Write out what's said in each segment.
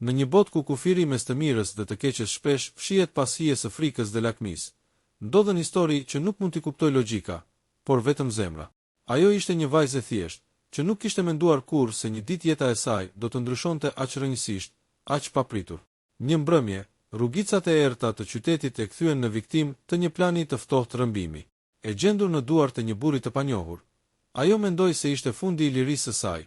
Në një botë ku kufiri mes të mirës dhe të keqes shpesh fshihet pas hijes së frikës dhe lakmisë, ndodhen histori që nuk mund t'i kuptoj logjika, por vetëm zemra. Ajo ishte një vajzë e thjeshtë, që nuk kishte menduar kurrë se një ditë jeta e saj do të ndryshonte aq rrënjësisht, aq papritur. Një mbrëmje, rrugicat e errta të qytetit e kthyen në viktimë të një plani të ftohtë rrëmbimi. E gjendur në duart e një burri të panjohur, ajo mendoi se ishte fundi i lirisë së saj,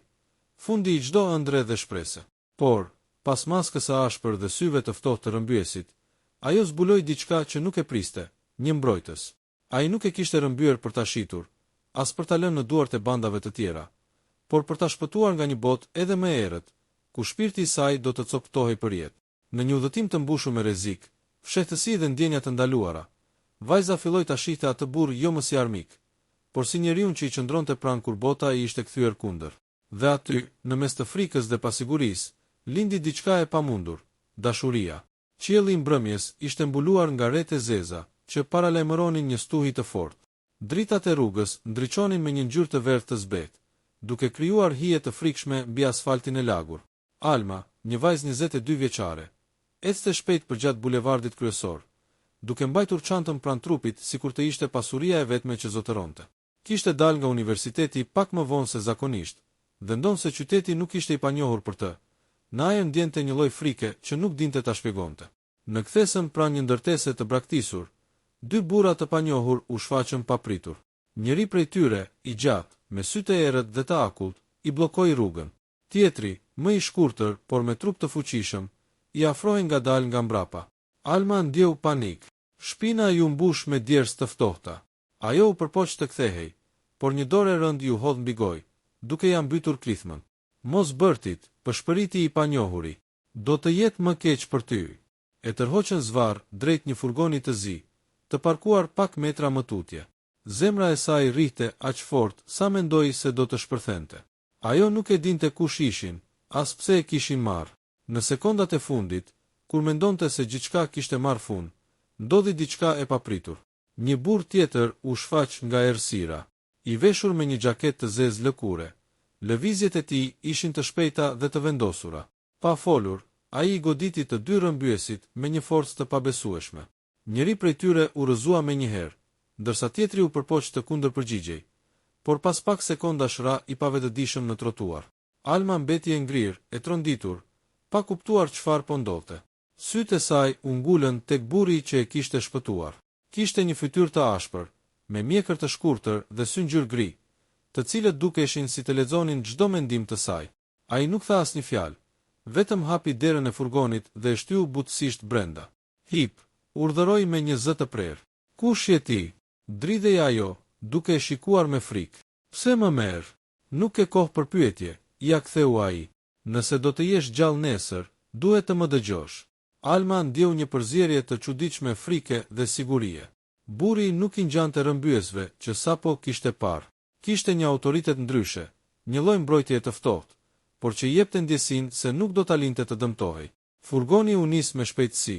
fundi i çdo ëndre dhe shprese. Por, pas maskës së ashpër dhe syve të ftohtë të rrëmbyesit, ajo zbuloi diçka që nuk e priste, një mbrojtës. Ai nuk e kishte rrëmbyer për ta shitur, as për ta lënë në duart e bandave të tjera, por për ta shpëtuar nga një botë edhe më e errët, ku shpirti i saj do të coptohej për jetë. Në një udhëtim të mbushur me rrezik, fshehtësi dhe ndjenja të ndaluara, vajza filloi ta shihte atë burr jo më si armik, por si njeriu që i qëndronte pranë kur bota i ishte kthyer kundër. Dhe aty, në mes të frikës dhe pasigurisë, lindi diçka e pamundur, dashuria. Qielli i mbrëmjes ishte mbuluar nga rrete zeza, që paralajmëronin një stuhi të fortë. Dritat e rrugës ndriçonin me një ngjyrë të verdhë të zbetë, duke krijuar hije të frikshme mbi asfaltin e lagur. Alma, një vajzë 22 vjeçare, ecte shpejt përgjat bulevardit kryesor, duke mbajtur çantën pranë trupit sikur të ishte pasuria e vetme që zotëronte. Kishte dalë nga universiteti pak më vonë se zakonisht, dhe ndonë se qyteti nuk ishte i panjohur për të. Në ajër ndjente një lloj frike që nuk dinte ta shpjegonte. Në kthesën pranë një ndërtese të braktisur, dy burra të panjohur u shfaqën papritur. Njëri prej tyre, i gjatë, me sytë e errët dhe të akullt, i bllokoi rrugën. Tjetri, më i shkurtër, por me trup të fuqishëm, i afrohej ngadalë nga mbrapa. Alma ndjeu panik. Shpina ju mbush me djersë të ftohta. Ajo u përpoq të kthehej, por një dorë e rëndë ju hodh mbi gojë, duke ja mbytur klithmën. Mos bërtit, pëshpëriti i panjohuri. Do të jetë më keq për ty. E tërhoqën zvarr drejt një furgoni të zi, të parkuar pak metra më tutje. Zemra e saj rrihte aq fort sa mendoi se do të shpërthente. Ajo nuk e dinte kush ishin, as pse e kishin marrë. Në sekondat e fundit, kur mendonte se gjithçka kishte marrë fund, ndodhi diçka e papritur. Një burr tjetër u shfaq nga errësira, i veshur me një xhaketë të zezë lëkure. Lëvizjet e tij ishin të shpejta dhe të vendosura. Pa folur, ai i goditi të dy rrëmbyesit me një forcë të pabesueshme. Njëri prej tyre u rrëzua menjëherë, ndërsa tjetri u përpoq të kundërpërgjigjej, por pas pak sekondash ra i pavetëdijshëm në trotuar. Alma mbeti e ngrirë, e tronditur, pa kuptuar çfarë po ndodhte. Sytë e saj u ngulën tek burri që e kishte shpëtuar. Kishte një fytyrë të ashpër, me mjekër të shkurtër dhe sy ngjyrë gri, të cilët dukeshin si të lexonin çdo mendim të saj. Ai nuk tha asnjë fjalë, vetëm hapi derën e furgonit dhe e shtyu butësisht brenda. Hip, urdhëroi me një zë të prerë. Kush je ti? Dridhej ajo, duke e shikuar me frikë. Pse më merr? Nuk e kohë për pyetje, ja ktheu ai. Nëse do të jesh gjallë nesër, duhet të më dëgjosh. Alma ndjeu një përzierje të çuditshme frike dhe sigurie. Burri nuk i ngjante rrëmbyesve që sapo kishte parë. Kishte një autoritet ndryshe, një lloj mbrojtjeje të ftohtë, por që jepte ndjesinë se nuk do ta linte të dëmtohej. Furgoni u nis me shpejtësi,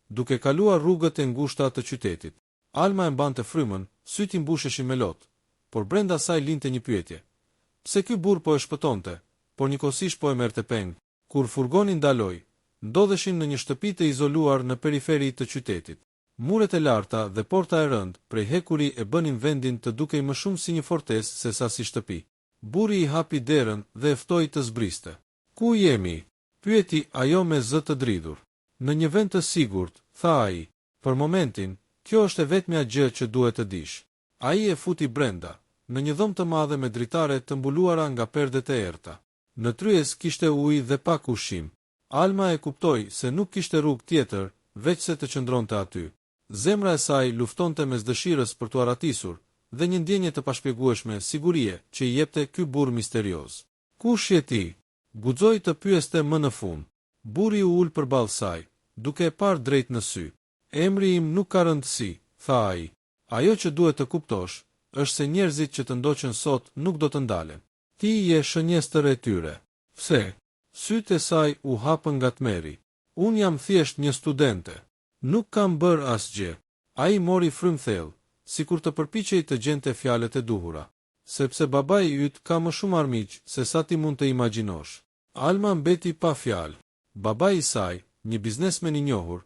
duke kaluar rrugët e ngushta të qytetit. Alma e mbante frymën, syt i mbusheshin me lot, por brenda saj linte një pyetje. Pse ky burr po e shpëtonte, por njëkohësisht po e merrte peng? Kur furgoni ndaloi, ndodheshin në një shtëpi të izoluar në periferi të qytetit. Muret e larta dhe porta e rëndë prej hekuri e bënin vendin të dukej më shumë si një fortesë se sa si shtëpi. Burri i hapi derën dhe e ftoi të zbriste. Ku jemi? Pyeti ajo me zë të dridhur. Në një vend të sigurt, tha ai. Për momentin, kjo është e vetmja gjë që duhet të dish. Ai e futi brenda, në një dhomë të madhe me dritare të mbuluara nga perdet e errta. Në tryez kishte ujë dhe pak ushqim. Alma e kuptoi se nuk kishte rrugë tjetër veç se të qëndronte aty. Zemra e saj luftonte mes dëshirës për t'u aratisur dhe një ndjenje të pashpjegueshme sigurie që i jepte ky burr misterioz. Kush je ti? Guxoi të pyeste më në fund. Burri u ul përballë saj, duke e parë drejt në sy. Emri im nuk ka rëndësi, tha ai. Ajo që duhet të kuptosh është se njerëzit që të ndoqën sot nuk do të ndalen. Ti je shënjestër e tyre. Pse? Sytë e saj u hapën nga tmerri. Unë jam thjesht një studente. Nuk kam bërë asgjë. Ai mori frymë thellë, sikur të përpiqej të gjente fjalët e duhura. Sepse babai yt ka më shumë armiq se sa ti mund të imagjinosh. Alma mbeti pa fjalë. Babai i saj, një biznesmen i njohur,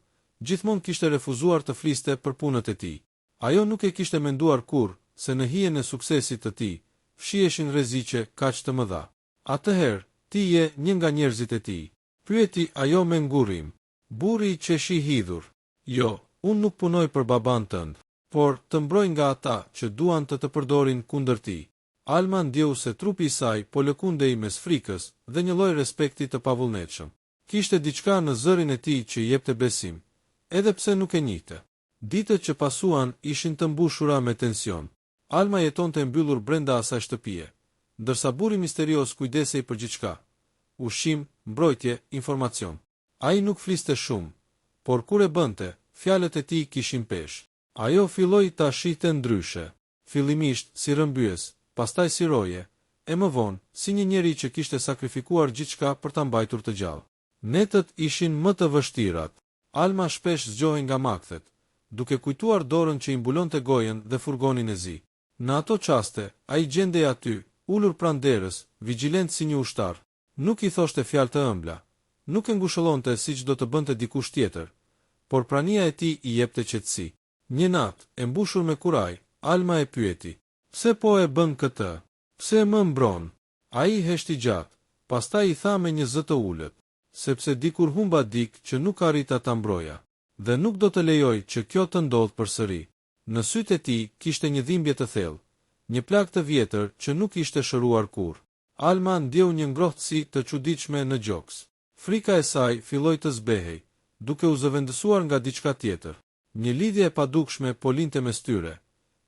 gjithmonë kishte refuzuar të fliste për punët e tij. Ajo nuk e kishte menduar kurrë se në hijen e suksesit të tij fshiheshin rreziqe kaq të mëdha. Atëherë, ti je një nga njerëzit e tij? Pyeti ajo me ngurrim. Burri i qeshi hidhur. Jo, unë nuk punoj për baban tënd, por të mbroj nga ata që duan të përdorin kundër ti. Alma ndjeu se trupi i saj po lëkundej mes frikës dhe një lloj respekti të pavullnetshëm. Kishte diçka në zërin e tij që i jepte besim, edhe pse nuk e njihte. Ditët që pasuan ishin të mbushura me tension. Alma jetonte mbyllur brenda asaj shtëpie, ndërsa burri misterios kujdesej për gjithçka: ushqim, mbrojtje, informacion. Ai nuk fliste shumë, por kur e bënte, fjalët e tij kishin peshë. Ajo filloi ta shihte ndryshe, fillimisht si rrëmbyes, pastaj si roje, e më vonë si një njeri që kishte sakrifikuar gjithçka për ta mbajtur të gjallë. Netët ishin më të vështirat. Alma shpesh zgjohej nga makthet, duke kujtuar dorën që i mbulonte gojen dhe furgonin e zi. Në ato çaste, ai gjendej aty, ulur pranë derës, vigjilent si një ushtar. Nuk i thoshte fjalë të ëmbla, nuk e ngushëllonte siç do të bënte dikush tjetër, por prania e tij i jepte qetësi. Një natë, e mbushur me kuraj, Alma e pyeti: "Pse po e bën këtë? Pse më mbron?" Ai heshti gjatë, pastaj i tha me një zë të ulët: "Sepse dikur humba dik që nuk arrita ta mbroja, dhe nuk do të lejoj që kjo të ndodhë përsëri." Në sytë e tij kishte një dhimbje të thellë, një plagë të vjetër që nuk ishte shëruar kurrë. Alma ndjeu një ngrohtësi të çuditshme në gjoks. Frika e saj filloi të zbehej, duke u zëvendësuar nga diçka tjetër. Një lidhje e padukshme po linte mes tyre,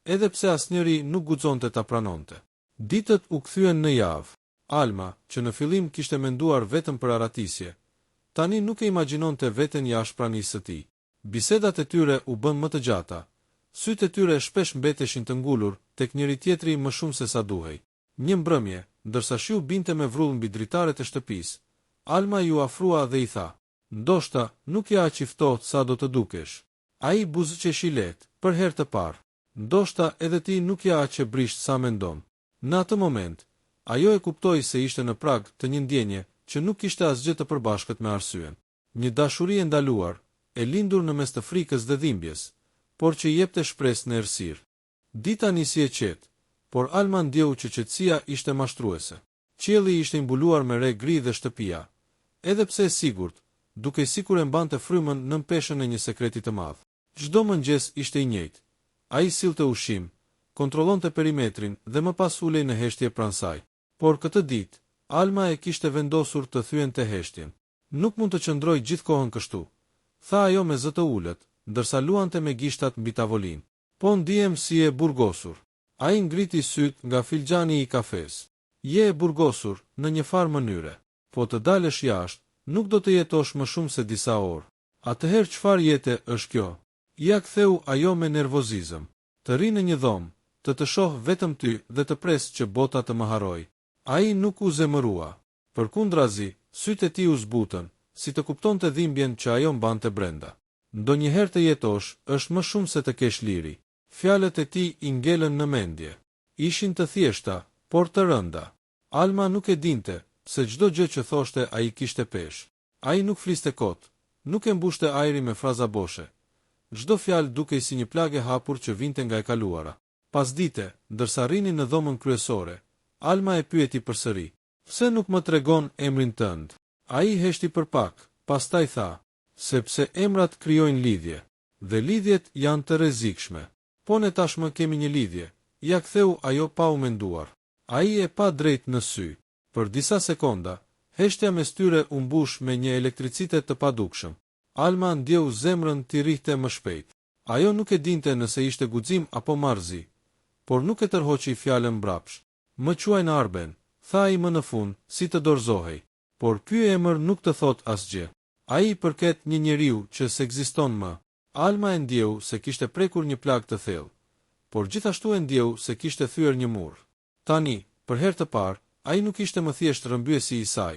edhe pse asnjëri nuk guxonte ta pranonte. Ditët u kthyen në javë. Alma, që në fillim kishte menduar vetëm për aratisje, tani nuk e imagjinonte veten jashtë pranisë së tij. Bisedat e tyre u bën më të gjata. Sytë e tyre shpesh mbeteshin të ngulur tek njëri tjetri më shumë se sa duhej. Një mbrëmje, ndërsa shiu binte me vrull mbi dritaret e shtëpisë, Alma ju afrua dhe i tha: "Ndoshta nuk je aq i ftohtë sa do të dukesh." Ai buzëqeshi lehtë, për herë të parë. "Ndoshta edhe ti nuk je aq e brisht sa mendon." Në atë moment, ajo e kuptoi se ishte në prag të një ndjenje që nuk kishte asgjë të përbashkët me arsyen. Një dashuri e ndaluar, e lindur në mes të frikës dhe dhimbjes, por që i jepte shpresë në errësirë. Dita nisi e qetë, por Alma ndjeu që qetësia ishte mashtruese. Qielli ishte mbuluar me re gri dhe shtëpia, edhe pse e sigurt, duke sikur e mbante frymën nën peshën e një sekreti të madh. Çdo mëngjes ishte i njëjtë. Ai sillte ushqim, kontrollonte perimetrin dhe më pas ulej në heshtje pranë saj. Por këtë ditë, Alma e kishte vendosur të thyente heshtjen. "Nuk mund të qëndroj gjithkohën kështu," tha ajo me zë të ulët, ndërsa luante me gishtat mbi tavolinë. "Po ndihem si e burgosur." Ai ngriti syt nga filxhani i kafes. "Je e burgosur në një farë mënyre. Po të dalësh jashtë, nuk do të jetosh më shumë se disa orë." "Atëherë çfarë jete është kjo?" Ja ktheu ajo me nervozizëm. "Të ri në një dhomë, të shoh vetëm ty dhe të pres që bota të më haroj." Ai nuk u zemërua. Përkundrazi, sytë e tij u zbutën, si të kuptonte dhimbjen që ajo mbante brenda. "Ndonjëherë të jetosh është më shumë se të kesh liri." Fjalët e tij i ngelën në mendje. Ishin të thjeshta, por të rënda. Alma nuk e dinte se çdo gjë që thoshte ai kishte peshë. Ai nuk fliste kot, nuk e mbushte ajri me fraza boshe. Çdo fjalë dukej si një plagë e hapur që vinte nga e kaluara. Pasdite, ndërsa rinin në dhomën kryesore, Alma e pyeti përsëri: "Pse nuk më tregon emrin tënd?" Ai heshti për pak, pastaj tha: "Sepse emrat krijojnë lidhje, dhe lidhjet janë të rrezikshme." "Po ne tashmë kemi një lidhje," ja ktheu ajo pa u menduar. Ai e pa drejt në sy. Për disa sekonda, heshtja mes tyre u mbush me një elektricitet të padukshëm. Alma ndjeu zemrën t'i rrihte më shpejt. Ajo nuk e dinte nëse ishte guxim apo marrëzi, por nuk e tërhoqi fjalën mbrapsht. "Më quajnë Arben," tha ai më në fund, si të dorëzohej. Por ky emër nuk të thot asgjë. Ai përket një njeriu që s'ekziston më. Alma e ndjeu se kishte prekur një plagë të thellë, por gjithashtu e ndjeu se kishte thyer një mur. Tani, për herë të parë, ai nuk ishte më thjesht rrëmbyesi i saj,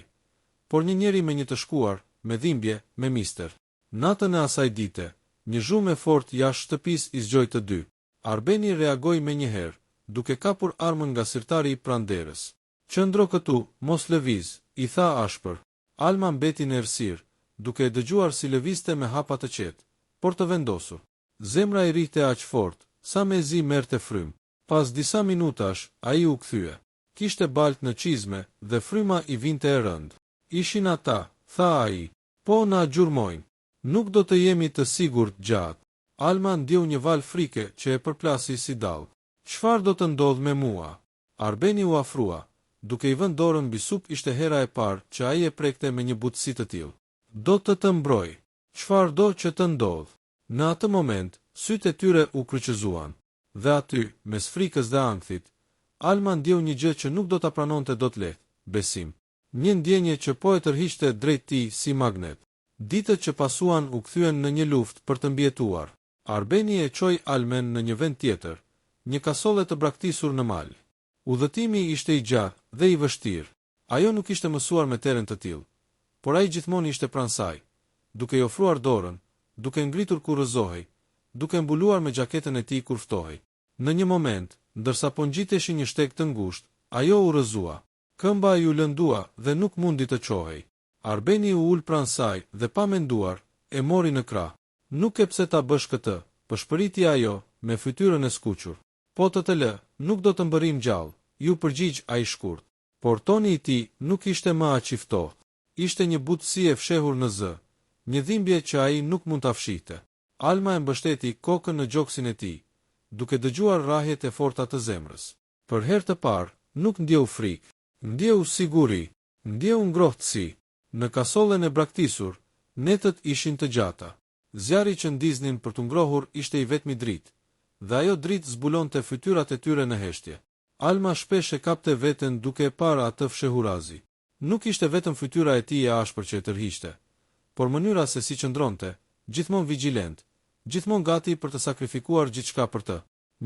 por një njeri me një të shkuar, me dhimbje, me mister. Natën e asaj dite, një zhumë e fortë jashtë shtëpisë i zgjoi të dy. Arbeni reagoi menjëherë, duke kapur armën nga sirtari i pranë derës. "Qëndro këtu, mos lëviz," i tha ashpër. Alma mbeti në errësirë, duke e dëgjuar si lëvizte me hapa të qetë, por të vendosur. Zemra i rrihte aq fort, sa mezi merrte frym. Pas disa minutash, ai u kthye. Kishte balt në çizme dhe fryma i vinte e rënd. Ishin ata, tha ai. Po na gjurmojnë. Nuk do të jemi të sigurt gjatë. Alma ndjeu një val frike që e përplasi si dall. Çfarë do të ndodh me mua? Arbeni u afrua, duke i vënë dorën mbi sup. Ishte hera e parë që ai e prekte me një butësi të tillë. Do të mbroj. Çfarë do që të ndodh? Në atë moment, sytë e tyre u kryqëzuan. Dhe aty, mes frikës dhe ankthit, Alma ndjeu një gjë që nuk do ta pranonte dot lehtë, besim. Një ndjenje që po e tërhiqte drejt tij si magnet. Ditët që pasuan u kthyen në një luftë për të mbijetuar. Arbeni e çoi Almen në një vend tjetër, një kasolle të braktisur në mal. Udhëtimi ishte i gjatë dhe i vështirë. Ajo nuk ishte mësuar me terren të tillë, por ai gjithmonë ishte pranë saj, duke i ofruar dorën, duke ngritur kur rrëzohej, duke mbuluar me xhaketën e tij kur ftohej. Në një moment, ndërsa po ngjiteshin një shteg të ngushtë, ajo u rrëzua. Këmba ju lëndua dhe nuk mundi të çohej. Arbeni u ul pranë saj dhe pa menduar, e mori në krah. Nuk e pse ta bësh këtë, përshpëriti ajo, me fytyrën e skuqur. Po të lë, nuk do të mbërim gjallë, ju përgjigj ai shkurt. Por toni i tij nuk ishte më aq i ftohtë. Ishte një butësi e fshehur në zë, një dhimbje që ai nuk mund ta fshihte. Alma e mbështeti kokën në gjoksin e tij, duke dëgjuar rrahjet e forta të zemrës. Për herë të parë, nuk ndjeu frikë, ndjeu siguri, ndjeu ngrohtësi. Në kasollën e braktisur, netët ishin të gjata. Zjarri që ndiznin për të ngrohur ishte i vetmi dritë, dhe ajo dritë zbulonte fytyrat e tyre në heshtje. Alma shpesh e kapte veten duke e parë atë fshehurazi. Nuk ishte vetëm fytyra e tij e ashpër që e tërhiqte, por mënyra se si qëndronte, gjithmonë vigjilent, gjithmonë gati për të sakrifikuar gjithçka për të.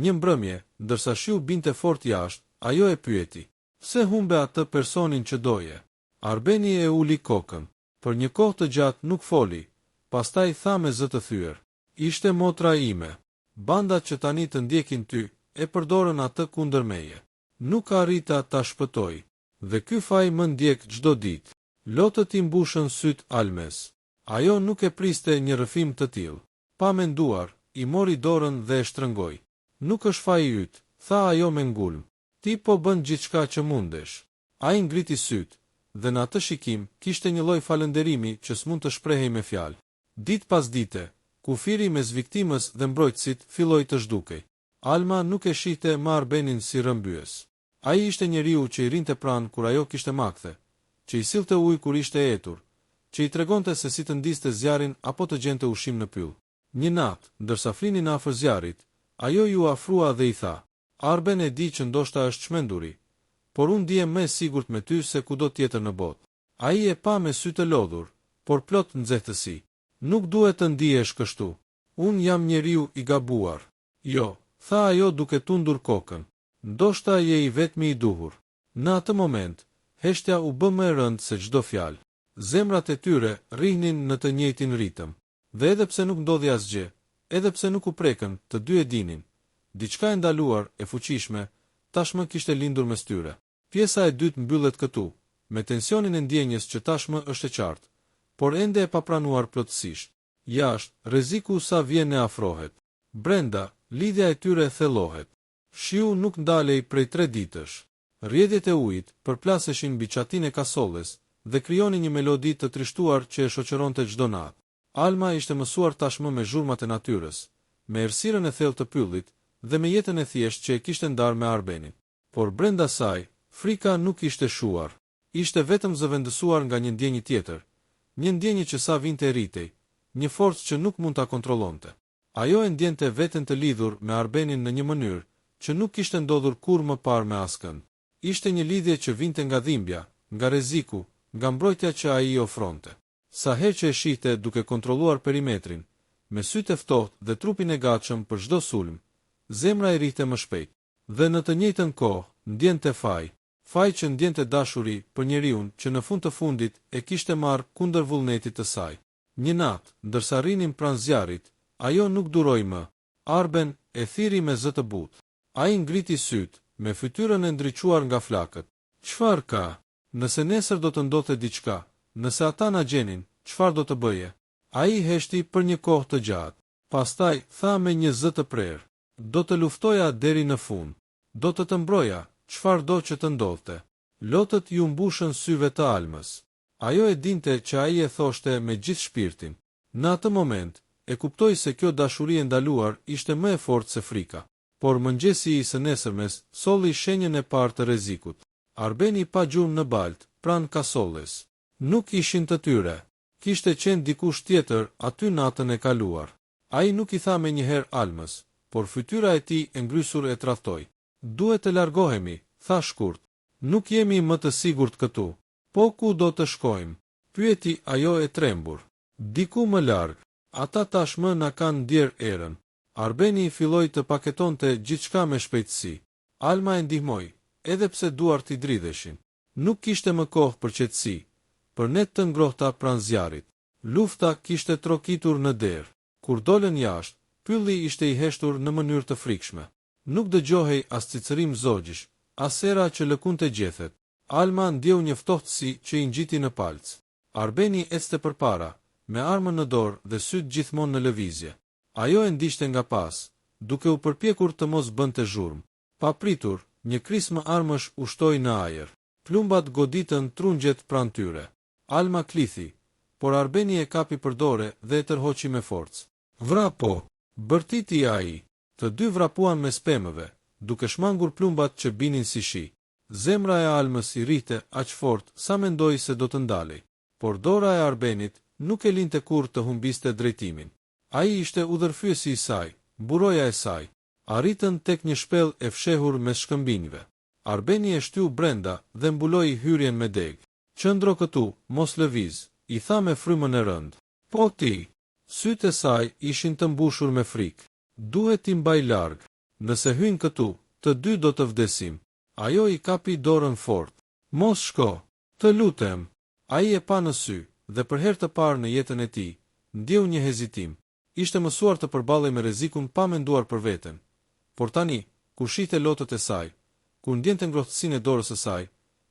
Një mbrëmje, ndërsa shiu binte fort jashtë, ajo e pyeti: "Pse humbe atë personin që doje?" Arbeni e uli kokën. Për një kohë të gjatë nuk foli, pastaj tha me zë të thyer: "Ishte motra ime. Bandat që tani të ndjekin ty, e përdorën atë kundër meje. Nuk arrita ta shpëtoj, dhe ky faj më ndjek çdo ditë." Lotët i mbushën syt Almes. Ajo nuk e priste një rrëfim të tillë. Pa menduar, i mori dorën dhe e shtrëngoi. "Nuk është faji yt," tha ajo me ngulm. "Ti po bën gjithçka që mundesh." Ai ngriti syt, dhe në atë shikim kishte një lloj falënderimi që s'mund të shprehej me fjalë. Ditë pas dite, kufiri mes viktimës dhe mbrojtësit filloi të zhdukej. Alma nuk e shihte më Arbenin si rrëmbyes. Ai ishte njeriu që i rinte pranë kur ajo kishte makthe, që i sillte ujë kur ishte etur, që i tregonte se si të ndiste zjarrin apo të gjente ushqim në pyll. Një natë, ndërsa flinin afër zjarrit, ajo ju afrua dhe i tha: "Arben e di që ndoshta është çmenduri, por unë ndihem më e sigurt me ty se kudo tjetër në botë." Ai e pa me sy të lodhur, por plot nxehtësi. "Nuk duhet të ndihesh kështu. Unë jam njeriu i gabuar." "Jo," tha ajo duke tundur kokën. "Ndoshta je i vetmi i duhur." Në atë moment, heshtja u bë më e rëndë se çdo fjalë. Zemrat e tyre rrihnin në të njëjtin ritëm. Dhe edhe pse nuk ndodhi asgjë, edhe pse nuk u prekën, të dy e dinin, diçka e ndaluar, e fuqishme, tashmë kishte lindur mes tyre. Pjesa e dytë mbyllet këtu, me tensionin e ndjenjës që tashmë është e qartë, por ende e papranuar plotësisht. Jashtë, rreziku sa vjen e afrohet. Brenda, lidhja e tyre thellohet. Shiu nuk ndalej prej 3 ditësh. Rrjedhjet e ujit përplaseshin mbi çatinë e kasolles dhe krijonin një melodi të trishtuar që e shoqëronte çdo natë. Alma ishte mësuar tashmë me zhurmat e natyrës, me errësirën e thellë të pyllit dhe me jetën e thjeshtë që e kishte ndarë me Arbenin. Por brenda saj, frika nuk ishte shuar. Ishte vetëm zëvendësuar nga një ndjenjë tjetër, një ndjenjë që sa vinte e rritej, një forcë që nuk mund ta kontrollonte. Ajo e ndjente veten të lidhur me Arbenin në një mënyrë që nuk kishte ndodhur kurrë më parë me askën. Ishte një lidhje që vinte nga dhimbja, nga rreziku, nga mbrojtja që ai i ofronte. Sa herë që e shihte duke kontrolluar perimetrin, me sytë e ftohtë dhe trupin e gatshëm për çdo sulm, zemra e rrihte më shpejt. Dhe në të njëjtën kohë, ndjente faj që ndjente dashuri për njeriu që në fund të fundit e kishte marrë kundër vullnetit të saj. Një natë, ndërsa rrinin pranë zjarrit, ajo nuk duroi më. Arben e thiri me zë të butë. Ai ngriti syt, me fytyrën e ndriçuar nga flakët. "Çfarë ka? Nëse nesër do të ndodhte diçka, nëse ata na gjenin, çfarë do të bëje? Ai heshti për një kohë të gjatë. Pastaj tha me një zë të prerë: do të luftoja deri në fund. Do të mbrojja, çfarëdo që të ndodhte. Lotët ju mbushën syve të Almës. Ajo e dinte që ai e thoshte me gjithë shpirtin. Në atë moment, e kuptoi se kjo dashuri e ndaluar ishte më e fortë se frika. Por mëngjesi i së nesërmes solli shenjën e parë të rrezikut. Arbeni pa gjumë në baltë, pranë kasolles. Nuk ishin të tyre. Kishte qenë dikush tjetër aty natën e kaluar. Ai nuk i tha me njëherë Almës, por fytyra e tij e ngrysur e tradhtoi. Duhet të largohemi, tha shkurt. Nuk jemi më të sigurt këtu. Po ku do të shkojmë? Pyeti ajo e trembur. Diku më larg. Ata tashmë na kanë ndjer erën. Arbeni filloi të paketonte gjithçka me shpejtësi. Alma e ndihmoi, edhe pse duart i dridheshin. Nuk kishte më kohë për qetësi, për net të ngrohta pranë zjarrit. Lufta kishte trokitur në derë. Kur dolën jashtë, pylli ishte i heshtur në mënyrë të frikshme. Nuk dëgjohej as cicërim zogjish, as era që lëkunte gjethet. Alma ndjeu një ftohtësi që i ngjiti në palc. Arbeni ecte përpara, me armën në dorë dhe syt gjithmonë në lëvizje. Ajo e ndiqte nga pas, duke u përpjekur të mos bënte zhurmë. Pa pritur, një krismë armësh ushtoi në ajër. Plumbat goditën trungjet pranë tyre. Alma klithi, por Arbeni e kapi për dorë dhe e tërhoqi me forcë. Vrapo, bërtiti ai. Të dy vrapuan me spemëve, duke shmangur plumbat që binin si shi. Zemra e Almës i rrite aq fort sa mendoi se do të ndalej, por dora e Arbenit nuk e linte kurrë të humbiste drejtimin. Ai ishte udhërfyesi i saj, buroja e saj. Arritën tek një shpellë e fshehur mes shkëmbinjve. Arbeni e shtyu brenda dhe mbuloi hyrjen me degë. Qëndro këtu, mos lëviz, i tha me frymën e rëndë. Po ti. Sytë e saj ishin të mbushur me frikë. Duhet t'i mbaj larg. Nëse hyn këtu, të dy do të vdesim. Ajo i kapi dorën fort. Mos shko, të lutem. Ai e pa në sy, dhe për herë të parë në jetën e tij, ndjeu një hezitim. Ishte mësuar të përballej me rrezikun pa menduar për veten. Por tani, kur shihte lotët e saj, kur ndjente ngrohtësinë e dorës së saj,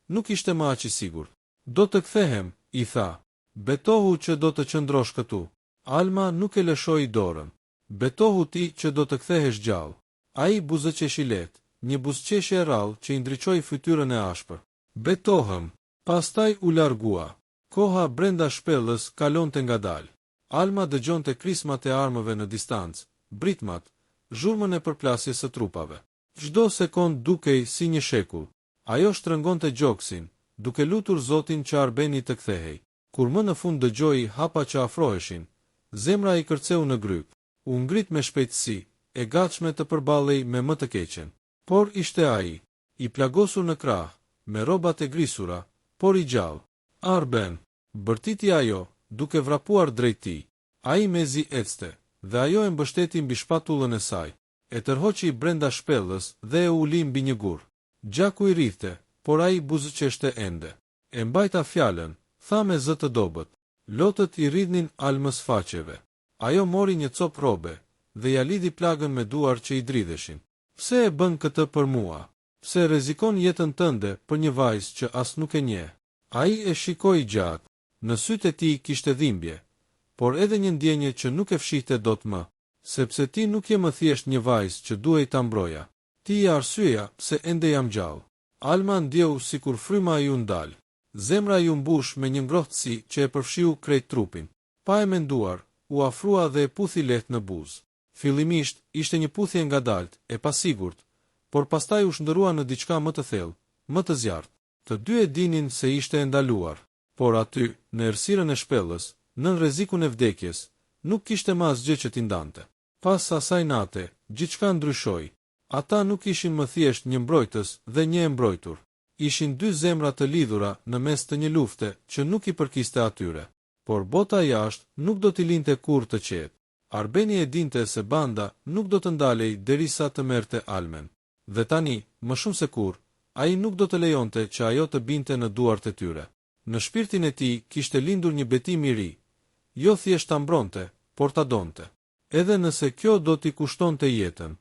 nuk ishte më aq i sigurt. Do të kthehem, i tha. Betohu që do të qëndrosh këtu. Alma nuk e lëshoi dorën. Betohu ti që do të kthehesh gjallë. Ai buzëqeshi lehtë, një buzëqeshje e rrallë që i ndriçoi fytyrën e ashpër. Betohem. Pastaj u largua. Koha brenda shpellës kalonte ngadalë. Alma dëgjonte krismat e armëve në distancë, britmat, zhurmën e përplasjes së trupave. Çdo sekond dukej si një shekull. Ajo shtrëngonte gjoksin, duke lutur Zotin që Arbeni të kthehej. Kur më në fund dëgjoi hapa që afroheshin, zemra i kërceu në gryk. U ngrit me shpejtësi, e gatshme të përballej me më të keqen. Por ishte ai, i plagosur në krah, me rrobat e grisura, por i gjallë. Arben, bërtiti ajo, duke vrapuar drejt tij. Ai mezi ecte, dhe ajo e mbështeti mbi shpatullën e saj. E tërhoqi brenda shpellës dhe e uli mbi një gur. Gjaku i rrifte, por ai buzëqeshte ende. E mbajta fjalën, tha me zë të dobët. Lotët i rridhnin Almës faqeve. Ajo mori një cop rrobe dhe ja lidhi plagën me duar që i dridheshin. Pse e bën këtë për mua? Pse rrezikon jetën tënde për një vajzë që as nuk e njeh? Ai e shikoi gjatë. Në sytë e tij kishte dhimbje, por edhe një ndjenje që nuk e fshihte dot më, sepse ti nuk je më thjesht një vajzë që duhej ta mbroja. Ti je arsyeja pse ende jam gjallë. Alma ndjeu sikur fryma ju ndal. Zemra ju mbush me një ngrohtësi që e përfshiu krejt trupin. Pa e menduar, u afrua dhe e puthi lehtë në buzë. Fillimisht ishte një puthje ngadalt, e pasigurt, por pastaj u shndërua në diçka më të thellë, më të zjarrt. Të dy e dinin se ishte e ndaluar. Por aty, në errësirën e shpellës, nën rrezikun e vdekjes, nuk kishte më asgjë që t'i ndante. Pas asaj nate, gjithçka ndryshoi. Ata nuk ishin më thjesht një mbrojtës dhe një e mbrojtur. Ishin dy zemra të lidhura në mes të një lufte që nuk i përkiste atyre. Por bota jashtë nuk do t'i linte kurrë të qetë. Arbeni e dinte se banda nuk do të ndalej derisa të merrte Almen. Dhe tani, më shumë se kurrë, ai nuk do të lejonte që ajo të binte në duart e tyre. Në shpirtin e tij kishte lindur një betim i ri. Jo thjesht ta mbronte, por ta donte. Edhe nëse kjo do t'i kushtonte jetën.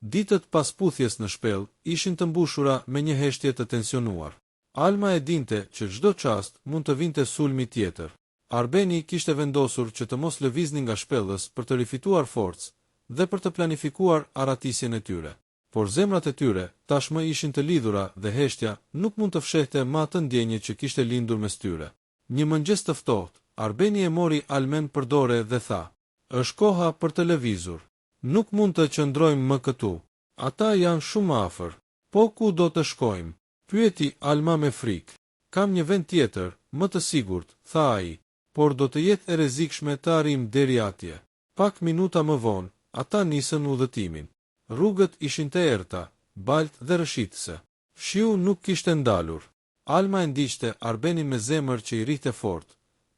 Ditët pas puthjes në shpellë ishin të mbushura me një heshtje të tensionuar. Alma e dinte që çdo çast mund të vinte sulmi tjetër. Arbeni kishte vendosur që të mos lëviznin nga shpellës për të rifituar forcë dhe për të planifikuar aratisjen e tyre. Por zemrat e tyre tashmë ishin të lidhura dhe heshtja nuk mund të fshehte më atë ndjenjë që kishte lindur mes tyre. Një mëngjes të ftohtë, Arbeni e mori Almen për dorë dhe tha: "Është koha për të lëvizur. Nuk mund të qëndrojmë më këtu. Ata janë shumë afër. Po ku do të shkojmë?" pyeti Alma me frikë. "Kam një vend tjetër, më të sigurt," tha ai, "por do të jetë e rrezikshme të arrijmë deri atje." Pak minuta më vonë, ata nisën udhëtimin. Rrugët ishin të errta, baltë dhe rëshitëse. Shiu nuk kishte ndalur. Alma e ndiqte Arbenin me zemër që i rrihte fort,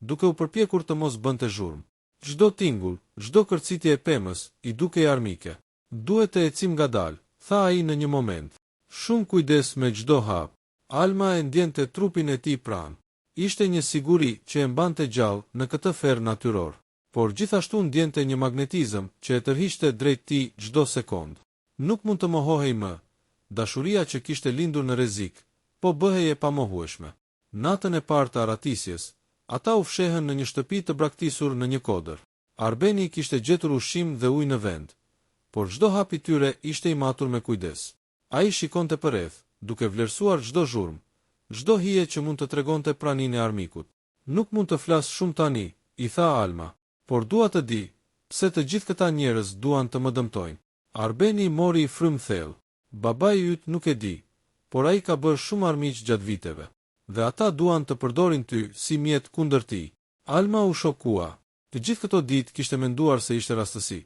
duke u përpjekur të mos bënte zhurmë. Çdo tingull, çdo kërcitje e pemës i dukej armike. "Duhet të ecim ngadalë," tha ai në një moment. "Shumë kujdes me çdo hap." Alma e ndjente trupin e tij pranë. Ishte një siguri që e mbante gjallë në këtë ferr natyror, por gjithashtu ndjente një magnetizëm që e tërhiqte drejt tij çdo sekond. Nuk mund të mohohej më. Dashuria që kishte lindur në rrezik, po bëhej e pamohueshme. Natën e parë të aratisjes, ata u fshehën në një shtëpi të braktisur në një kodër. Arbeni kishte gjetur ushqim dhe ujë në vend, por çdo hap i tyre ishte i matur me kujdes. Ai shikonte përreth, duke vlerësuar çdo zhurmë, çdo hije që mund të tregonte praninë e armikut. "Nuk mund të flas shumë tani," i tha Alma, "por dua të di pse të gjithë këta njerëz duan të më dëmtojnë." Arbeni mori frymë thellë. "Babai yt nuk e di, por ai ka bërë shumë armiq gjatë viteve, dhe ata duan të përdorin ty si mjet kundër tij." Alma u shokua. Të gjithë këto ditë kishte menduar se ishte rastësi,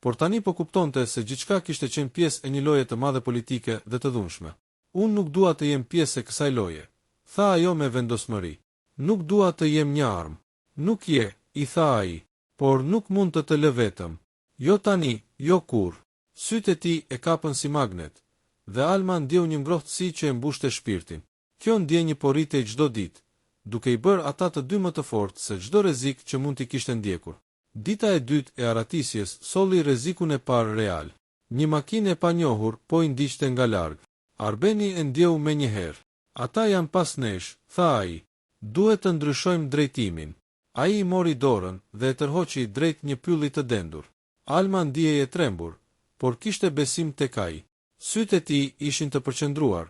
por tani po kuptonte se gjithçka kishte qenë pjesë e një loje të madhe politike dhe të dhunshme. "Unë nuk dua të jem pjesë e kësaj loje," tha ajo me vendosmëri. "Nuk dua të jem një armë." "Nuk je," i tha ai, "por nuk mund të të lë vetëm. Jo tani, jo kurrë." Sytë e tij e kapën si magnet, dhe Alma ndjeu një ngrohtësi që e mbushte shpirtin. Kjo ndjenjë po rritej çdo ditë, duke i bërë ata të dy më të fortë se çdo rrezik që mund t'i kishte ndjekur. Dita e dytë e aratisjes solli rrezikun e parë real. Një makinë e panjohur po i ndiqte nga larg. Arbeni e ndjeu menjëherë. "Ata janë pas nesh," tha ai. "Duhet të ndryshojmë drejtimin." Ai i mori dorën dhe e tërhoqi drejt një pylli të dendur. Alma ndihej e trembur, por kishte besim tek ai. Sytë e tij ishin të përqendruar,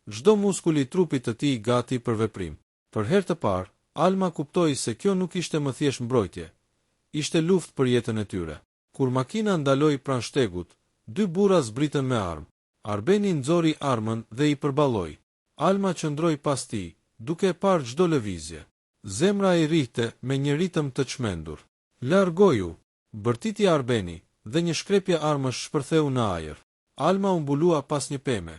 çdo muskul i trupit të tij gati për veprim. Për herë të parë, Alma kuptoi se kjo nuk ishte më thjesht mbrojtje, ishte luftë për jetën e tyre. Kur makina ndaloi pranë shtegut, dy burra zbritën me armë. Arbeni nxori armën dhe i përballoi. Alma qëndroi pas tij, duke e parë çdo lëvizje. Zemra i rrihte me një ritëm të çmendur. "Largoju!" bërtiti Arbeni, dhe një shkrepje armësh shpërtheu në ajër. Alma u mbulua pas një peme,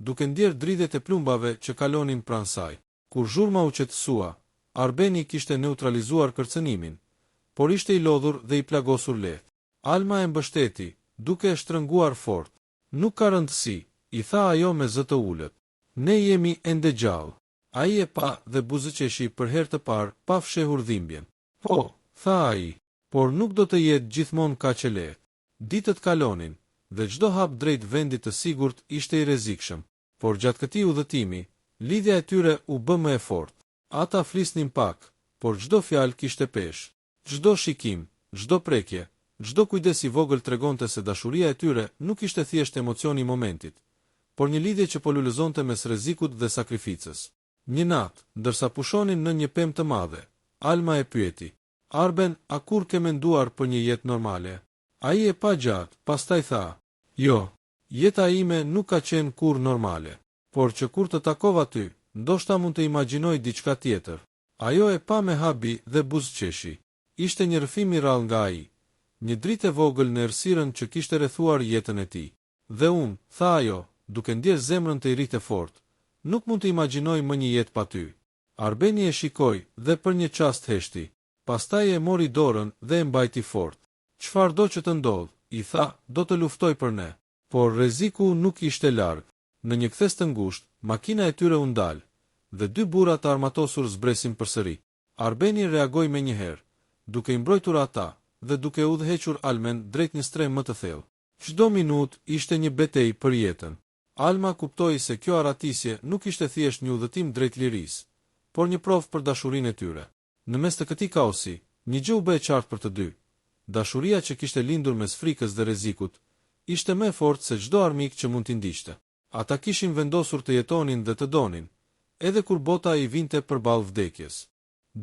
duke ndjerë dridhet e plumbave që kalonin pranë saj. Kur zhurma u qetësua, Arbeni kishte neutralizuar kërcënimin, por ishte i lodhur dhe i plagosur lehtë. Alma e mbështeti, duke e shtrënguar fort. "Nuk ka rëndësi," i tha ajo me zë të ulët. "Ne jemi ende gjallë." Ai e pa dhe buzëqeshi për herë të parë pa fshehur dhimbjen. "Po," tha ai, "por nuk do të jetë gjithmonë kaq e lehtë." Ditët kalonin, dhe çdo hap drejt vendit të sigurt ishte i rrezikshëm, por gjatë këtij udhëtimi, lidhja e tyre u bë më e fortë. Ata flisnin pak, por çdo fjalë kishte peshë. Çdo shikim, çdo prekje, çdo kujdes i vogël tregonte se dashuria e tyre nuk ishte thjesht emocioni i momentit, por një lidhje që po lulëzonte mes rrezikut dhe sakrificës. Një natë, ndërsa pushonin në një pemë të madhe, Alma e pyeti: "Arben, a kur ke menduar për një jetë normale?" Ai e pa gjatë, pastaj tha: "Jo, jeta ime nuk ka qenë kurrë normale, por që kur të takova ty, ndoshta mund të imagjinoj diçka tjetër." Ajo e pa me habi dhe buzëqeshi. Ishte një rrëfim i rrallë nga ai, një dritë e vogël në errësirën që kishte rrethuar jetën e tij. "Dhe unë," tha ajo, duke ndjerë zemrën të i rritë fort, "nuk mund të imagjinoj më një jetë pa ty." Arbeni e shikoi dhe për një çast heshti, pastaj e mori dorën dhe e mbajti fort. "Çfarë do që të ndodh," i tha, "do të luftoj për ne." Por rreziku nuk ishte larg. Në një kthes të ngushtë, makina e tyre u ndal, dhe dy burra të armatosur zbresin përsëri. Arbeni reagoi menjëherë, duke i mbrojtur ata dhe duke udhëhequr Almen drejt një strem më të thellë. Çdo minutë ishte një betejë për jetën. Alma kuptoi se kjo aratisje nuk ishte thjesht një udhëtim drejt lirisë, por një provë për dashurinë e tyre. Në mes të këtij kaosi, një gjë u bë e qartë për të dy. Dashuria që kishte lindur mes frikës dhe rrezikut ishte më e fortë se çdo armik që mund t'i ndiqte. Ata kishin vendosur të jetonin dhe të donin, edhe kur bota i vinte përballë vdekjes.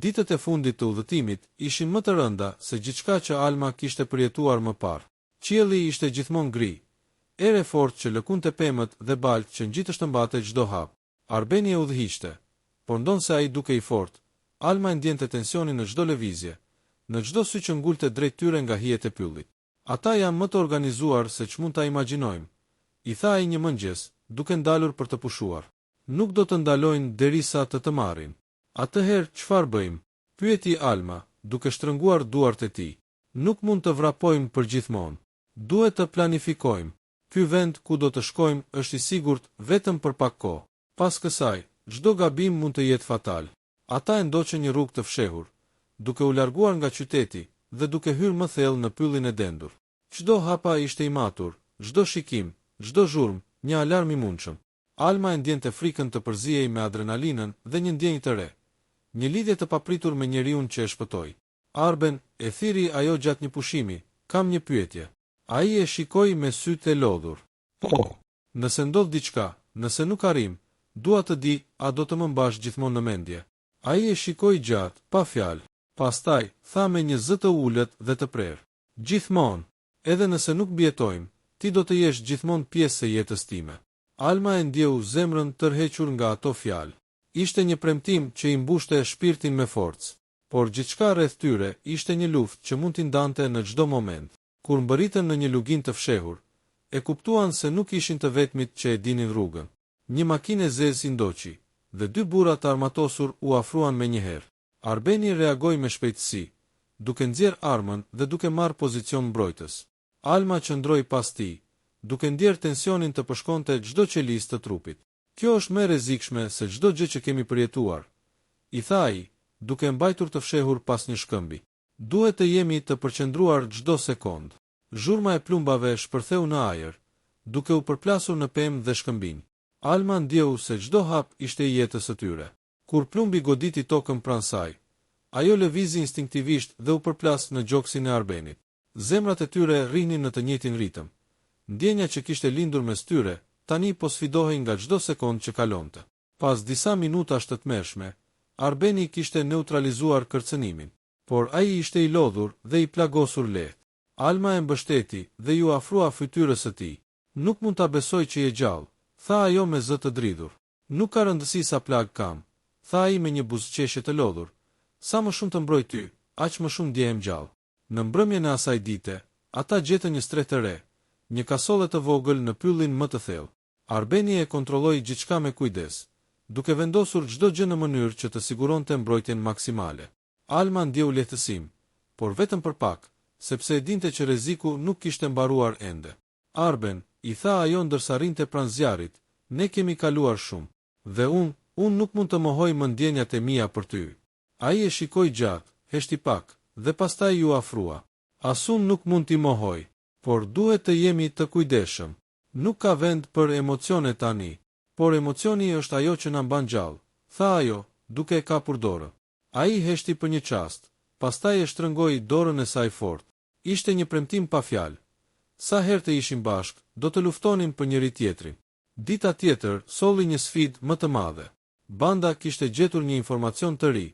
Ditët e fundit të udhëtimit ishin më të rënda se gjithçka që Alma kishte përjetuar më parë. Qielli ishte gjithmonë gri, erë e fortë që lëkunte pemët dhe baltë që ngjitështëmbate çdo hap. Arbeni e udhëhiqte, por ndonse ai duke i fortë, Alma e ndjente tensionin në çdo lëvizje, në çdo sy që ngulte drejt tyre nga hijet e pyllit. Ata janë më të organizuar se ç'mund ta imagjinojmë, i tha ai një mëngjes, duke ndalur për të pushuar. Nuk do të ndalojnë derisa të marrin. Atëherë çfarë bëjmë? Pyeti Alma, duke shtrënguar duart e tij. Nuk mund të vrapojmë përgjithmonë. Duhet të planifikojmë. Ky vend ku do të shkojmë është i sigurt vetëm për pak kohë. Pas kësaj, çdo gabim mund të jetë fatal. Ata e ndoqën një rrugë të fshehur, duke u larguar nga qyteti dhe duke hyrë më thellë në pyllin e dendur. Çdo hapa ishte i matur, çdo shikim, çdo zhurmë, një alarm i mundshëm. Alma e ndjente frikën të përzihej me adrenalinën dhe një ndjenjë të re. Një lidhje të papritur me njeriun që e shpëtoi. Arben e thiri ajo gjatë një pushimi. Kam një pyetje. Ai e shikoi me sytë e lodhur. Po. Nëse ndodh diçka, nëse nuk arrim, dua të di a do të më mbash gjithmonë në mendje. Ai e shikoi gjatë, pa fjalë. Pastaj tha me një zë të ulët dhe të prerë. Gjithmonë, edhe nëse nuk mbijetojmë, ti do të jesh gjithmonë pjesë e jetës time. Alma e ndjeu zemrën tërhequr nga ato fjalë. Ishte një premtim që i mbushte shpirtin me forcë, por gjithçka rreth tyre ishte një luftë që mund t'i ndante në çdo moment. Kur mbërritën në një lugin të fshehur, e kuptuan se nuk ishin të vetmit që e dinin rrugën. Një makinë e zezë i ndoqi, dhe dy burra të armatosur u afruan menjëherë. Arbeni reagoi me shpejtësi, duke nxjerr armën dhe duke marrë pozicion mbrojtës. Alma qëndroi pas tij, duke ndjerë tensionin të përshkonte çdo qelisë të trupit. Kjo është më e rrezikshme se çdo gjë që kemi përjetuar, i tha ai, duke mbajtur të fshehur pas një shkëmbi. Duhet të jemi të përqendruar çdo sekond. Zhurma e plumbave shpërtheu në ajër, duke u përplasur në pemë dhe shkëmbinj. Alma ndjeu se çdo hap ishte i jetës së tyre. Kur plumbi goditi tokën pranë saj, ajo lëvizi instinktivisht dhe u përplas në gjoksin e Arbenit. Zemrat e tyre rrinin në të njëjtin ritëm. Ndjenja që kishte lindur mes tyre, tani po sfidohej nga çdo sekond që kalonte. Pas disa minutash të tmerrshme, Arbeni kishte neutralizuar kërcënimin, por ai ishte i lodhur dhe i plagosur lehtë. Alma e mbështeti dhe ju afrua fytyrës së tij. Nuk mund ta besoj që je gjallë, tha ajo me zë të dridhur. Nuk ka rëndësi sa plag kam, tha ai me një buzëqeshje të lodhur. Sa më shumë të mbroj ty, aq më shumë ndjehem gjallë. Në mbrëmjen e asaj dite, ata gjetën një streh të re, një kasolle të vogël në pyllin më të thellë. Arbeni e kontrolloi gjithçka me kujdes, duke vendosur çdo gjë në mënyrë që të siguronte mbrojtjen maksimale. Alma ndjeu lehtësim, por vetëm për pak, sepse e dinte që rreziku nuk kishte mbaruar ende. Arben, i tha ajo ndërsa rrinte pranë zjarrit, ne kemi kaluar shumë, dhe unë nuk mund të mohoj më ndjenjat e mia për ty. Ai e shikoi gjatë, heshti pak, dhe pastaj ju afrua. As unë nuk mund t'i mohoj, por duhet të jemi të kujdesshëm. Nuk ka vend për emocione tani, por emocioni është ajo që na mban gjallë, tha ajo, duke e kapur dorën. Ai heshti për një çast, pastaj e shtrëngoi dorën e saj fort. Ishte një premtim pa fjalë. Sa herë të ishim bashkë, do të luftonin për njëri tjetrin. Dita tjetër solli një sfidë më të madhe. Banda kishte gjetur një informacion të ri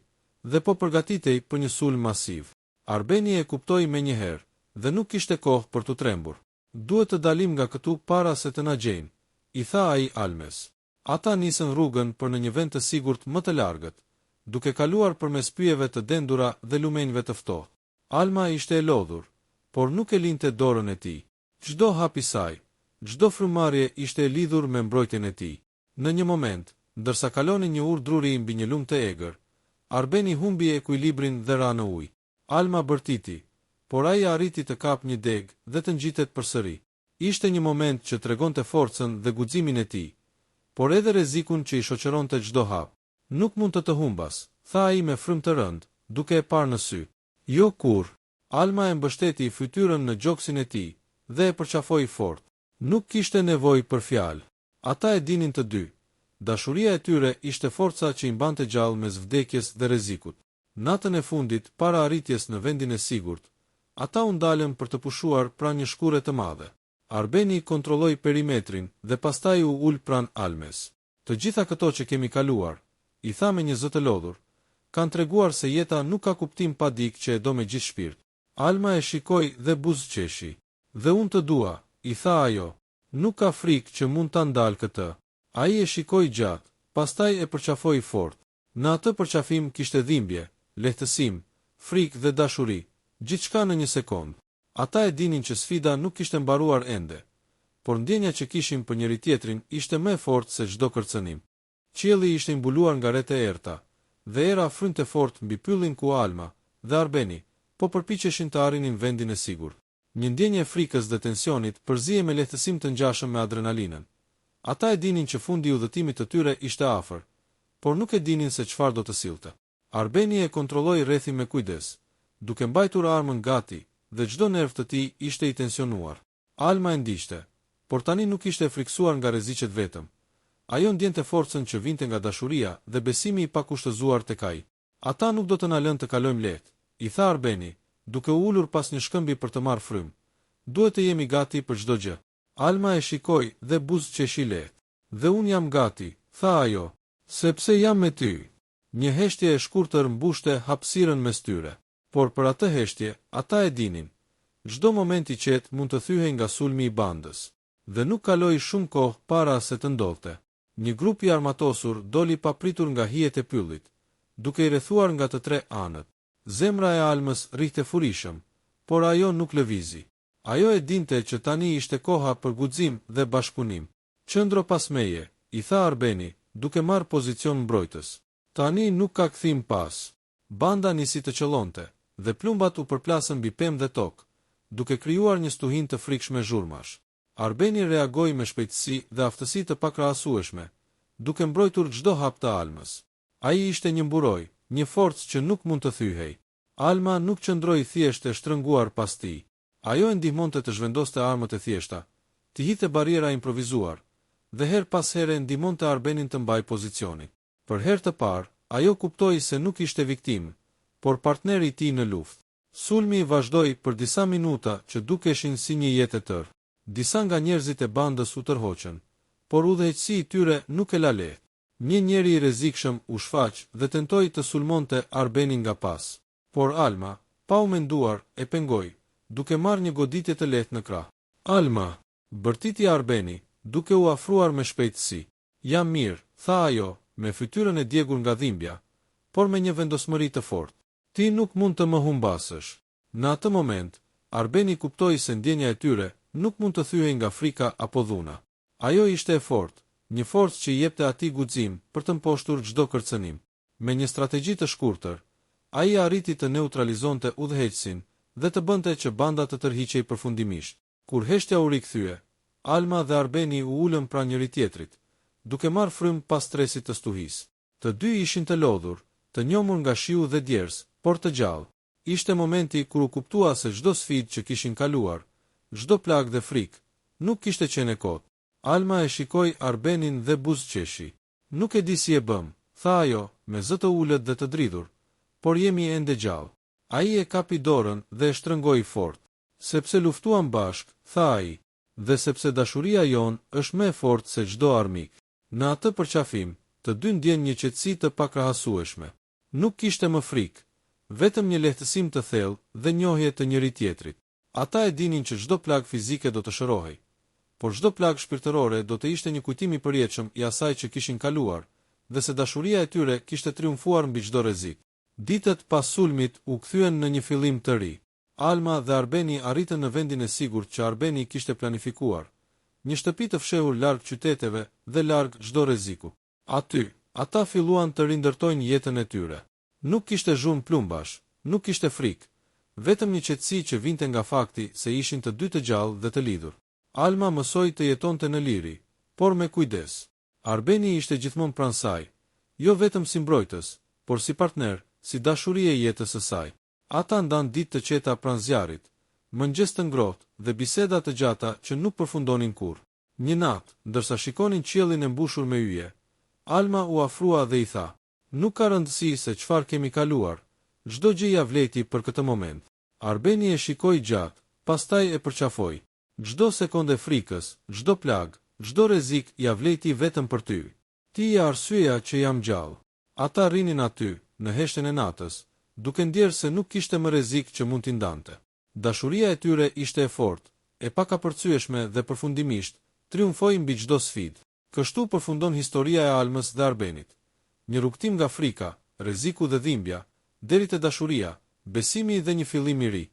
dhe po përgatitej për një sulm masiv. Arbeni e kuptoi menjëherë dhe nuk kishte kohë për të trembur. Duhet të dalim nga këtu para se të na gjejnë, i tha ai Almes. Ata nisën rrugën për në një vend të sigurt më të largët, duke kaluar përmes pyjeve të dendura dhe lumenjve të ftohtë. Alma ishte e lodhur, por nuk e linte dorën e tij. Çdo hap i saj, çdo frymëmarrje ishte e lidhur me mbrojtjen e tij. Në një moment, ndërsa kalonin një urë druri mbi një lumë të egër, Arbeni humbi ekuilibrin dhe ra në ujë. Alma bërtiti, por ai arriti të kapë një deg dhe të ngjitet përsëri. Ishte një moment që tregonte forcën dhe guximin e tij, por edhe rrezikun që i shoqëronte çdo hap. Nuk mund të humbas, tha ai me frymë të rënd, duke e parë në sy. Jo kur. Alma e mbështeti fytyrën në gjoksin e tij dhe e përqafoi fort. Nuk kishte nevojë për fjalë. Ata e dinin të dy. Dashuria e tyre ishte forca që i mbante gjallë mes vdekjes dhe rrezikut. Natën e fundit, para arritjes në vendin e sigurt, ata u ndalën për të pushuar pranë një shkure të madhe. Arbeni kontrolloi perimetrin dhe pastaj u ul pranë Almes. Të gjitha këto që kemi kaluar, i tha me një zë të lodhur, kanë treguar se jeta nuk ka kuptim pa dikë që e do me gjithë shpirt. Alma e shikoi dhe buzëqeshi. Dhe unë të dua, i tha ajo, nuk ka frikë që mund ta ndal këtë. Ai e shikoi gjatë, pastaj e përqafoi fort. Në atë përqafim kishte dhimbje, lehtësim, frikë dhe dashuri, gjithçka në një sekond. Ata e dinin që sfida nuk kishte mbaruar ende, por ndjenja që kishim për njëri tjetrin ishte më e fortë se çdo kërcënim. Qielli ishte mbuluar nga re të errta, dhe era frynte fort mbi pyllin ku Alma dhe Arbeni po përpiqeshin të arrinin vendin e sigurt. Një ndjenjë frikës dhe tensionit përzije me lehtësim të ngjashëm me adrenalinën. Ata e dinin që fundi i udhëtimit të tyre ishte afër, por nuk e dinin se çfarë do të sillte. Arbeni e kontrolloi rrethin me kujdes, duke mbajtur armën gati, dhe çdo nerv të tij ishte i tensionuar. Alma e ndiqte, por tani nuk ishte friksuar nga rreziqet vetëm. Ajo ndjente forcën që vinte nga dashuria dhe besimi i pakushtëzuar tek ai. Ata nuk do të na lënë të kalojmë lehtë, i tha Arbeni, duke u ulur pas një shkëmbi për të marrë frymë. Duhet të jemi gati për çdo gjë. Alma e shikoi dhe buzëqeshi lehtë. Dhe unë jam gati, tha ajo, sepse jam me ty. Një heshtje e shkurtër mbushte hapësirën mes tyre, por për atë heshtje, ata e dinin. Çdo moment i qetë mund të thyhej nga sulmi i bandës, dhe nuk kaloi shumë kohë para se të ndodhte. Një grup i armatosur doli papritur nga hijet e pyllit, duke i rrethuar nga të tre anët. Zemra e Almës rrihte furishëm, por ajo nuk lëvizi. Ajo e dinte që tani ishte koha për guxim dhe bashkëpunim. Qëndro pas meje, i tha Arbeni, duke marrë pozicion mbrojtës. Tani nuk ka kthim pas. Banda nisi të qëllonte, dhe plumbat u përplasën mbi pemë dhe tokë, duke krijuar një stuhin të frikshme zhurmash. Arbeni reagoi me shpejtësi dhe aftësi të pakrahasueshme, duke mbrojtur çdo hap të Almës. Ai ishte një mburoj, një forcë që nuk mund të thyhej. Alma nuk qëndroi thjesht e shtrënguar pas tij. Ajo e ndihmonte të zhvendoste armët e thjeshta, të hidhte bariera improvisuar, dhe her pas here ndihmonte Arbenin të mbajë pozicionin. Për herë të parë, ajo kuptoi se nuk ishte viktimë, por partneri i tij në luftë. Sulmi vazhdoi për disa minuta që dukeshin si një jetë e tërë. Disa nga njerëzit e bandës u tërhoqën, por udhëheqësi i tyre nuk e la lehtë. Një njeri i rrezikshëm u shfaq dhe tentoi të sulmonte Arbenin nga pas, por Alma, pa u menduar, e pengoi, duke marrë një goditje të lehtë në krah. Alma, bërtiti Arbeni, duke u afruar me shpejtësi. Jam mirë, tha ajo, me fytyrën e djegur nga dhimbja, por me një vendosmëri të fortë. Ti nuk mund të më humbasësh. Në atë moment, Arbeni kuptoi se ndjenja e tyre nuk mund të thyhej nga frika apo dhuna. Ajo ishte e fortë, një forcë që i jepte atij guxim për të mposhtur çdo kërcënim. Me një strategji të shkurtër, ai arriti të neutralizonte udhëheqësin dhe të bënte që banda të tërhiqej përfundimisht. Kur heshtja u rikthye, Alma dhe Arbeni u ulën pranë njëri tjetrit, duke marrë frymë pas stresit të stuhisë. Të dy ishin të lodhur, të njohur nga shiu dhe djers, por të gjallë. Ishte momenti kur u kuptua se çdo sfidë që kishin kaluar, çdo plagë dhe frikë, nuk kishte qenë e kotë. Alma e shikoi Arbenin dhe buzëqeshi. Nuk e di si e bëm, tha ajo, me zë të ulët dhe të dridhur, por jemi ende gjallë. Ai e kapi dorën dhe e shtrëngoi fort. Sepse luftuam bashk, tha ai, dhe sepse dashuria jon është më e fortë se çdo armik. Në atë përqafim, të dy ndjen një qetësi të pakrahasueshme. Nuk kishte më frikë, vetëm një lehtësim të thellë dhe njohje të njëri tjetrit. Ata e dinin që çdo plagë fizike do të shërohej, por çdo plagë shpirtërore do të ishte një kujtim i përjetshëm i asaj që kishin kaluar, dhe se dashuria e tyre kishte triumfuar mbi çdo rrezik. Ditët pas sulmit u kthyen në një fillim të ri. Alma dhe Arbeni arritën në vendin e sigurt që Arbeni kishte planifikuar, një shtëpi të fshehur larg qyteteve dhe larg çdo rreziku. Aty, ata filluan të rindërtojnë jetën e tyre. Nuk kishte zhurmë plumbash, nuk kishte frikë, vetëm një qetësi që vinte nga fakti se ishin të dy të gjallë dhe të lidhur. Alma mësoi të jetonte në liri, por me kujdes. Arbeni ishte gjithmonë pranë saj, jo vetëm si mbrojtës, por si partner, si dashuri e jetës së saj. Ata ndan ditë të qeta pranë zjarrit, mëngjes të ngrohtë dhe biseda të gjata që nuk përfundonin kurrë. Një natë, ndërsa shikonin qiellin e mbushur me yje, Alma u afrua dhe i tha: "Nuk ka rëndësi se çfarë kemi kaluar, çdo gjë ia vleti për këtë moment. Arbeni e shikoi gjatë, pastaj e përqafoi. Çdo sekondë frikës, çdo plag, çdo rrezik ia vleti vetëm për ty. Ti je arsyeja që jam gjallë. Ata rrinin aty, në heshtjen e natës, duke ndjerë se nuk kishte më rrezik që mund t'i ndante. Dashuria e tyre ishte e fortë, e pakapërcyeshme dhe përfundimisht triumfoi mbi çdo sfidë. Kështu përfundon historia e Almës dhe Arbenit. Një rrugtim nga frika, rreziku dhe dhimbja, deri te dashuria, besimi dhe një fillim i ri.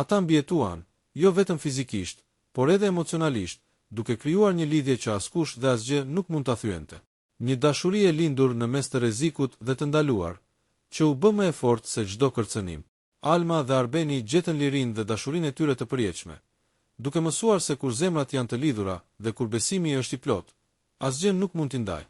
Ata mbijetuan, jo vetëm fizikisht, por edhe emocionalisht, duke krijuar një lidhje që askush dhe asgjë nuk mund ta thyente. Një dashuri e lindur në mes të rrezikut dhe të ndaluar, që u bë më e fortë se çdo kërcënim. Alma dhe Arbeni gjetën lirinë dhe dashurinë e tyre të përjetshme, duke mësuar se kur zemrat janë të lidhura dhe kur besimi është i plot, asgjë nuk mund t'i ndajë.